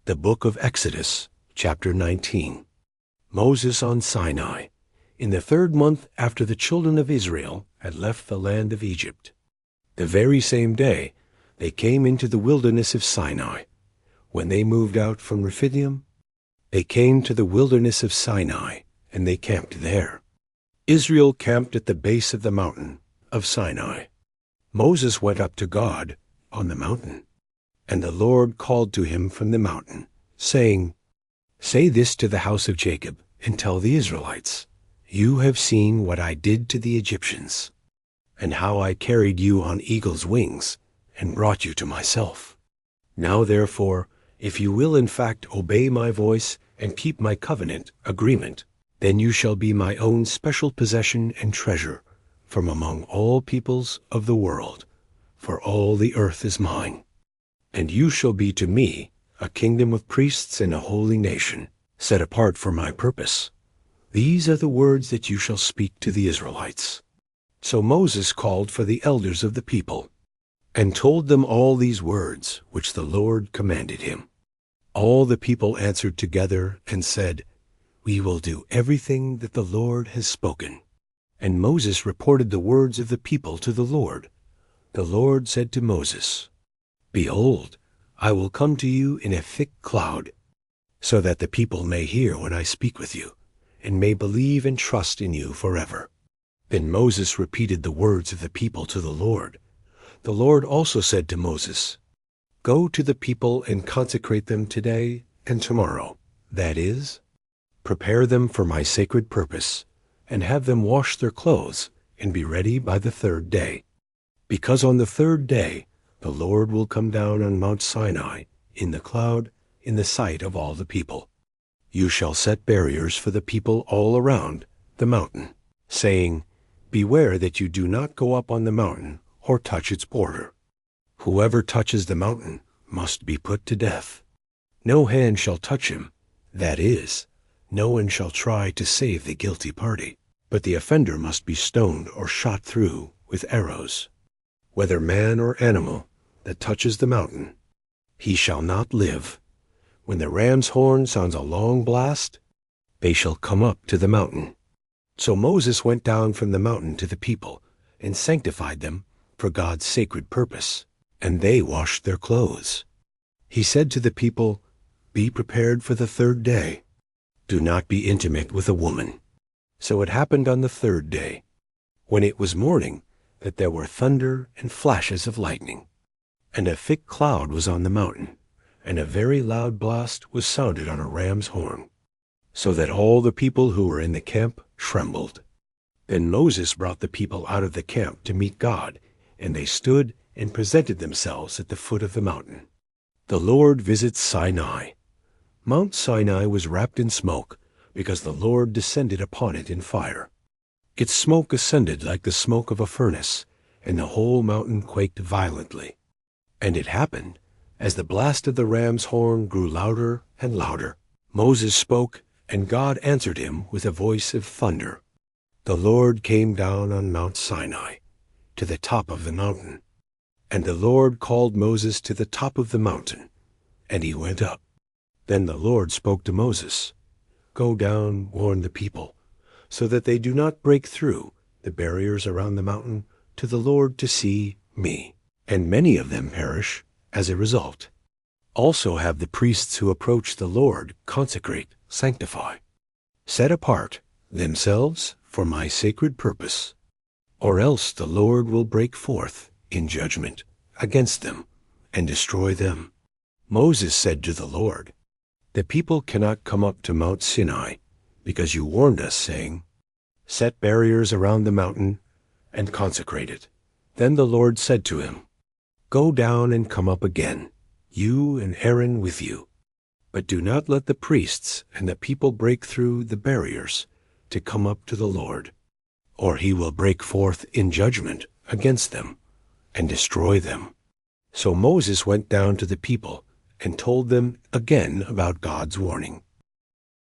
The Book of Exodus, chapter 19. Moses on Sinai, in the 3rd month after the children of Israel had left the land of Egypt. The very same day they came into the wilderness of Sinai. When they moved out from Rephidim, they came to the wilderness of Sinai, and they camped there. Israel camped at the base of the mountain of Sinai. Moses went up to God on the mountain, and the Lord called to him from the mountain, saying, "Say this to the house of Jacob, and tell the Israelites, You have seen what I did to the Egyptians, and how I carried you on eagle's wings, and brought you to myself. Now therefore, if you will in fact obey my voice and keep my covenant agreement, then you shall be my own special possession and treasure from among all peoples of the world, for all the earth is mine. And you shall be to me a kingdom of priests and a holy nation, set apart for my purpose. These are the words that you shall speak to the Israelites." So Moses called for the elders of the people, and told them all these words which the Lord commanded him. All the people answered together and said, "We will do everything that the Lord has spoken." And Moses reported the words of the people to the Lord. The Lord said to Moses, "Behold, I will come to you in a thick cloud, so that the people may hear when I speak with you, and may believe and trust in you forever." Then Moses repeated the words of the people to the Lord. The Lord also said to Moses, "Go to the people and consecrate them today and tomorrow, that is, prepare them for my sacred purpose, and have them wash their clothes and be ready by the 3rd day. Because on the 3rd day the Lord will come down on Mount Sinai in the cloud in the sight of all the people. You shall set barriers for the people all around the mountain, saying, Beware that you do not go up on the mountain or touch its border. Whoever touches the mountain must be put to death. No hand shall touch him, that is, no one shall try to save the guilty party, but the offender must be stoned or shot through with arrows. Whether man or animal that touches the mountain, he shall not live. When the ram's horn sounds a long blast, they shall come up to the mountain." So Moses went down from the mountain to the people, and sanctified them for God's sacred purpose, and they washed their clothes. He said to the people, "Be prepared for the 3rd day. Do not be intimate with a woman." So it happened on the 3rd day, when it was morning, that there were thunder and flashes of lightning, and a thick cloud was on the mountain, and a very loud blast was sounded on a ram's horn, so that all the people who were in the camp trembled. Then Moses brought the people out of the camp to meet God, and they stood and presented themselves at the foot of the mountain. The Lord visits Sinai. Mount Sinai was wrapped in smoke, because the Lord descended upon it in fire. Its smoke ascended like the smoke of a furnace, and the whole mountain quaked violently. And it happened, as the blast of the ram's horn grew louder and louder, Moses spoke, and God answered him with a voice of thunder. The Lord came down on Mount Sinai, to the top of the mountain. And the Lord called Moses to the top of the mountain, and he went up. Then the Lord spoke to Moses, "Go down, warn the people, so that they do not break through the barriers around the mountain to the Lord to see me, and many of them perish as a result. Also have the priests who approach the Lord consecrate, sanctify, set apart themselves for my sacred purpose, or else the Lord will break forth in judgment against them and destroy them." Moses said to the Lord, "The people cannot come up to Mount Sinai, because you warned us, saying, 'Set barriers around the mountain and consecrate it.'" Then the Lord said to him, "Go down and come up again, you and Aaron with you. But do not let the priests and the people break through the barriers to come up to the Lord, or he will break forth in judgment against them and destroy them." So Moses went down to the people and told them again about God's warning.